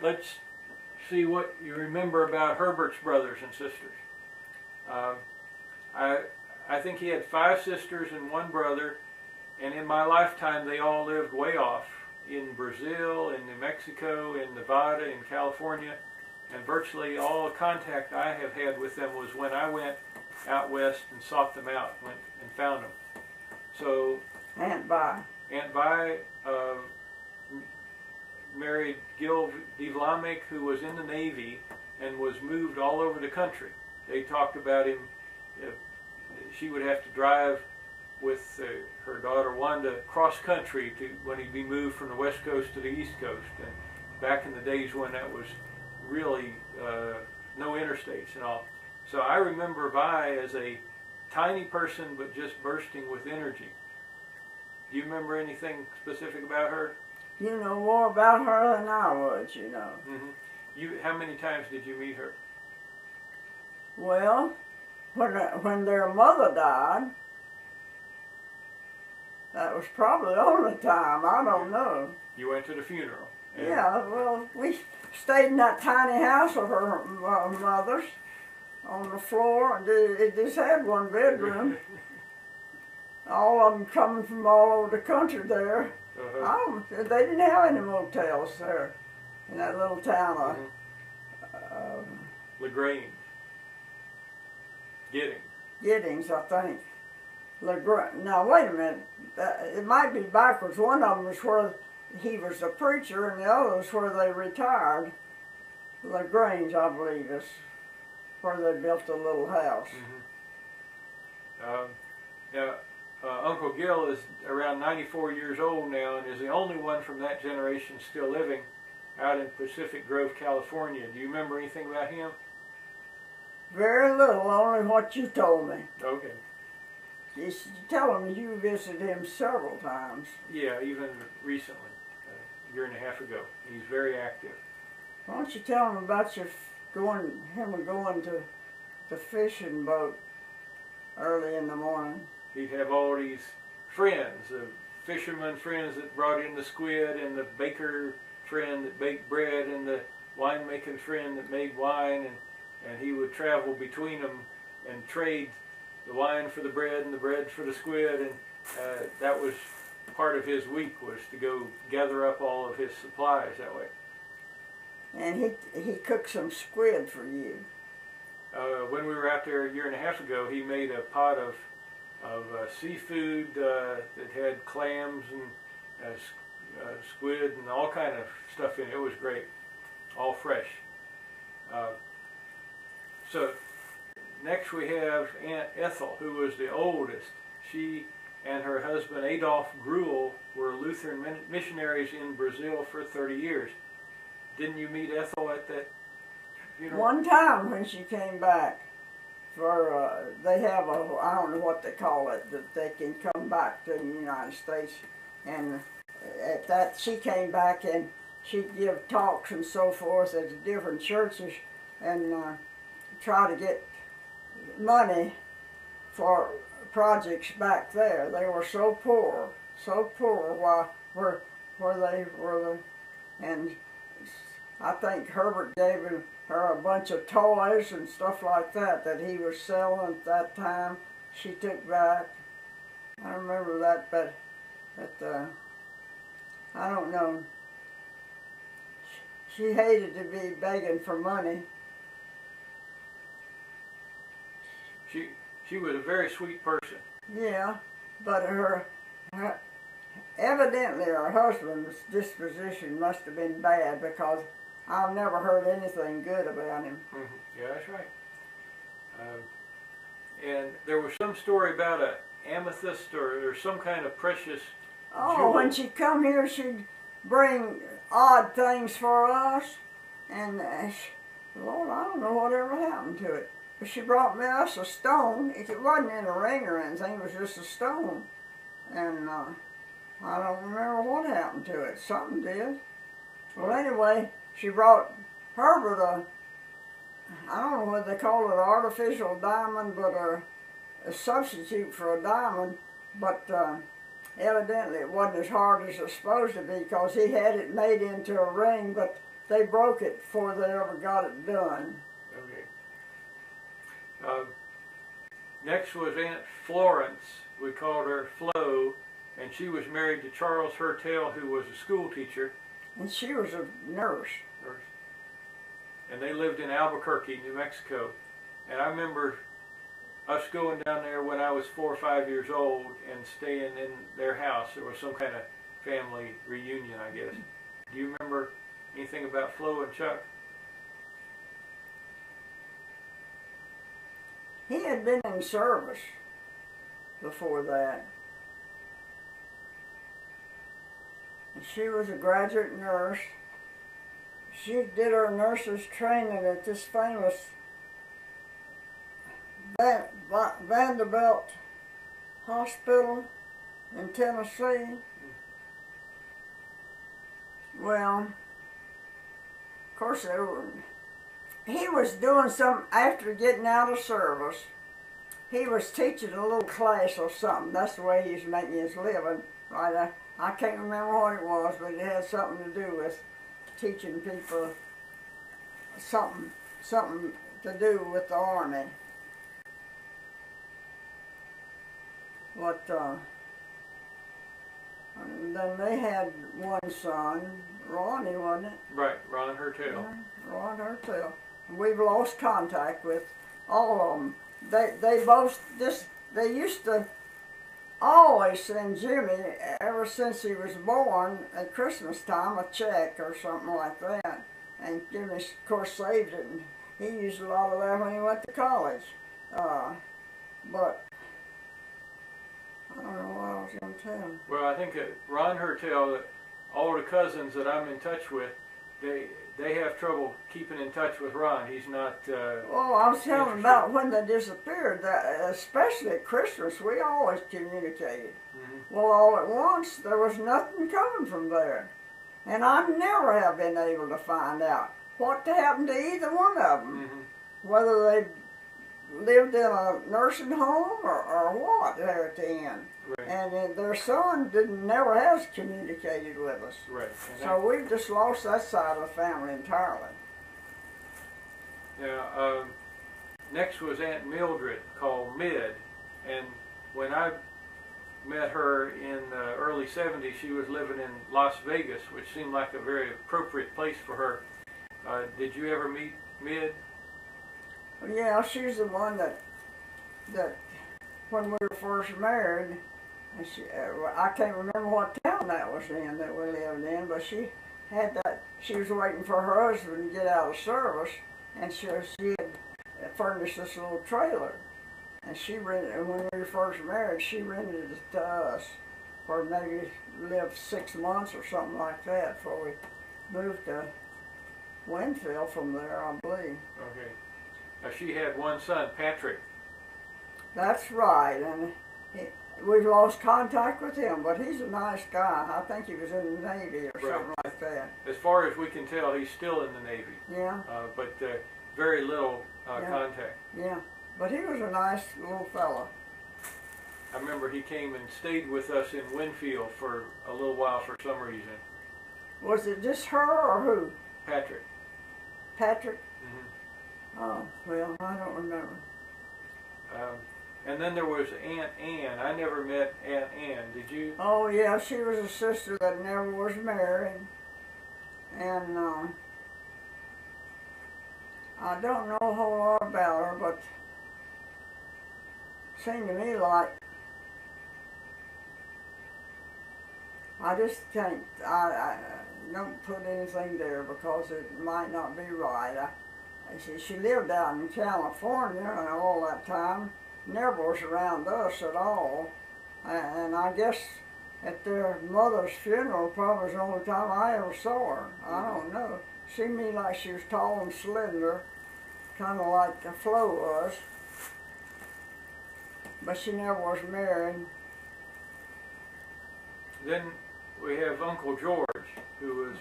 let's see what you remember about Herbert's brothers and sisters. I think he had 5 sisters and 1 brother, and in my lifetime they all lived way off in Brazil, in New Mexico, in Nevada, in California, and virtually all the contact I have had with them was when I went out west and sought them out, went and found them. So Aunt Vi married Gil D. Vlamek, who was in the Navy and was moved all over the country. They talked about him. She would have to drive with her daughter Wanda cross country to when he'd be moved from the West Coast to the East Coast. And back in the days when that was really no interstates and all. So I remember Vi as a tiny person, but just bursting with energy. Do you remember anything specific about her? You know more about her than I would, you know. Mm-hmm. How many times did you meet her? Well, when their mother died, that was probably the only time. I don't know. You went to the funeral? Yeah, well, we stayed in that tiny house of her mother's on the floor, and it just had 1 bedroom. All of them coming from all over the country there. They didn't have any motels there in that little town of LaGrange. Giddings, I think. Now wait a minute, it might be backwards. One of them was where he was a preacher, and the other was where they retired. LaGrange, I believe, is where they built a little house. Now, Uncle Gil is around 94 years old now and is the only one from that generation still living out in Pacific Grove, California. Do you remember anything about him? Very little, only what you told me. Okay. You tell him you visited him several times. Yeah, even recently, a year and a half ago. He's very active. Why don't you tell him about him going to the fishing boat early in the morning? He'd have all these friends, the fisherman friends that brought in the squid, and the baker friend that baked bread, and the winemaking friend that made wine, and he would travel between them and trade the wine for the bread and the bread for the squid, and that was part of his week, was to go gather up all of his supplies that way. And he cooked some squid for you. When we were out there a year and a half ago, he made a pot of seafood that had clams and squid and all kind of stuff in it. It was great, all fresh. So next we have Aunt Ethyl, who was the oldest. She and her husband Adolf Gruel were Lutheran missionaries in Brazil for 30 years. Didn't you meet Ethyl at that funeral? One time when she came back, they have I don't know what they call it, that they can come back to the United States, and at that she came back and she'd give talks and so forth at different churches and try to get money for projects back there. They were so poor where they were, and I think Herbert gave her a bunch of toys and stuff like that he was selling at that time. She took back. I remember that, but I don't know. She hated to be begging for money. She was a very sweet person. Yeah, but evidently her husband's disposition must have been bad, because I've never heard anything good about him. Yeah, that's right. And there was some story about an amethyst or some kind of precious jewel. When she'd come here, she'd bring odd things for us, and Lord, I don't know whatever happened to it. But she brought us a stone. It wasn't in a ring or anything, it was just a stone. And I don't remember what happened to it. Something did. Well, anyway, she brought Herbert I don't know what they call it, artificial diamond, but a substitute for a diamond. But evidently it wasn't as hard as it's supposed to be, because he had it made into a ring, but they broke it before they ever got it done. Okay. Next was Aunt Florence. We called her Flo, and she was married to Charles Hertel, who was a school teacher. And she was a nurse. And they lived in Albuquerque, New Mexico. And I remember us going down there when I was 4 or 5 years old and staying in their house. There was some kind of family reunion, I guess. Do you remember anything about Flo and Chuck? He had been in service before that. And she was a graduate nurse. She did her nurse's training at this famous Vanderbilt Hospital in Tennessee. Well, of course, he was doing something after getting out of service. He was teaching a little class or something. That's the way he was making his living. Right? I can't remember what it was, but it had something to do with teaching people something to do with the Army. But and then they had one son, Ronnie, wasn't it? Right, Ron Hertel. Yeah, Ron Hertel. We've lost contact with all of them. They used to always send Jimmy, ever since he was born, at Christmas time, a check or something like that. And Jimmy, of course, saved it, and he used a lot of that when he went to college. But I don't know what I was going to tell him. Well, I think that Ron Hertel, all the cousins that I'm in touch with, they have trouble keeping in touch with Ron. He's not. Well, I was telling him about when they disappeared. That especially at Christmas, we always communicated. Mm-hmm. Well, all at once there was nothing coming from there, and I never have been able to find out what happened to either one of them. Mm-hmm. Whether they lived in a nursing home or what there at the end. Right. And their son never has communicated with us. Right. So we've just lost that side of the family entirely. Now, next was Aunt Mildred, called Mid, and when I met her in the early 70s, she was living in Las Vegas, which seemed like a very appropriate place for her. Did you ever meet Mid? Yeah, she's the one that when we were first married, and I can't remember what town that was in that we lived in, but she was waiting for her husband to get out of service, and she had furnished this little trailer, and when we were first married, she rented it to us for maybe lived 6 months or something like that before we moved to Winfield from there, I believe. Okay. Now, she had one son, Patrick. That's right, and we've lost contact with him, but he's a nice guy. I think he was in the Navy or something like that. As far as we can tell, he's still in the Navy. Yeah. But very little contact. Yeah, but he was a nice little fella. I remember he came and stayed with us in Winfield for a little while for some reason. Was it just her or who? Patrick. Patrick? Mm-hmm. Oh, well, I don't remember. And then there was Aunt Ann. I never met Aunt Ann. Did you? Oh, yeah, she was a sister that never was married. And I don't know a whole lot about her, but it seemed to me like I just can't, I don't put anything there because it might not be right. She lived out in California and all that time, never was around us at all. And I guess at their mother's funeral probably was the only time I ever saw her. I don't know. Seemed to me like she was tall and slender, kind of like Flo was. But she never was married. Then we have Uncle George, who was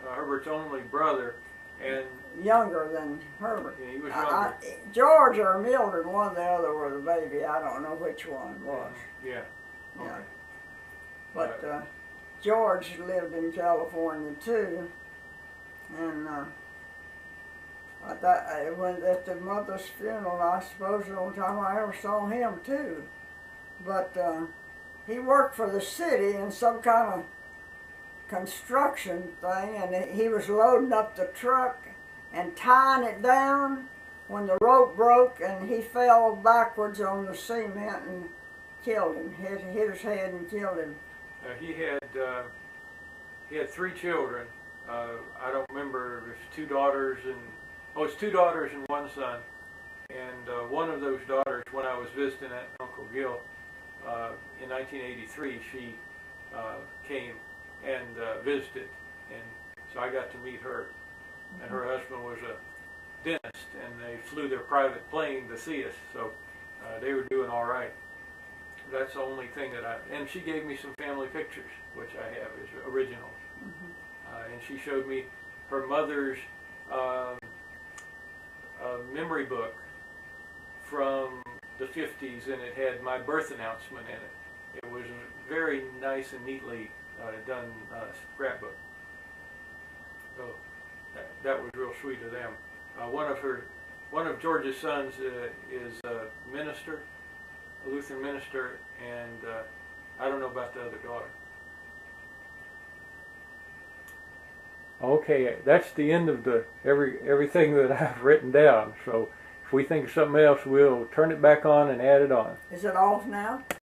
Herbert's only brother. And younger than Herbert. Yeah, he was younger. George or Mildred, one or the other were the baby. I don't know which one was. Yeah. Yeah. Okay. But George lived in California too, And I went at the mother's funeral. I suppose the only time I ever saw him too. But he worked for the city in some kind of construction thing, and he was loading up the truck and tying it down when the rope broke, and he fell backwards on the cement and killed him. Hit his head and killed him. He had 3 children. I don't remember if it's 2 daughters and it's 2 daughters and 1 son. And one of those daughters, when I was visiting at Uncle Gil in 1983, she came and visited, and so I got to meet her. And her husband was a dentist, and they flew their private plane to see us, so they were doing all right. That's the only thing that and she gave me some family pictures, which I have as originals. And she showed me her mother's memory book from the 50s, and it had my birth announcement in it. It was a very nice and neatly done scrapbook. So that was real sweet of them. One of George's sons is a minister, a Lutheran minister, and I don't know about the other daughter. Okay, that's the end of everything that I've written down. So if we think of something else, we'll turn it back on and add it on. Is it off now?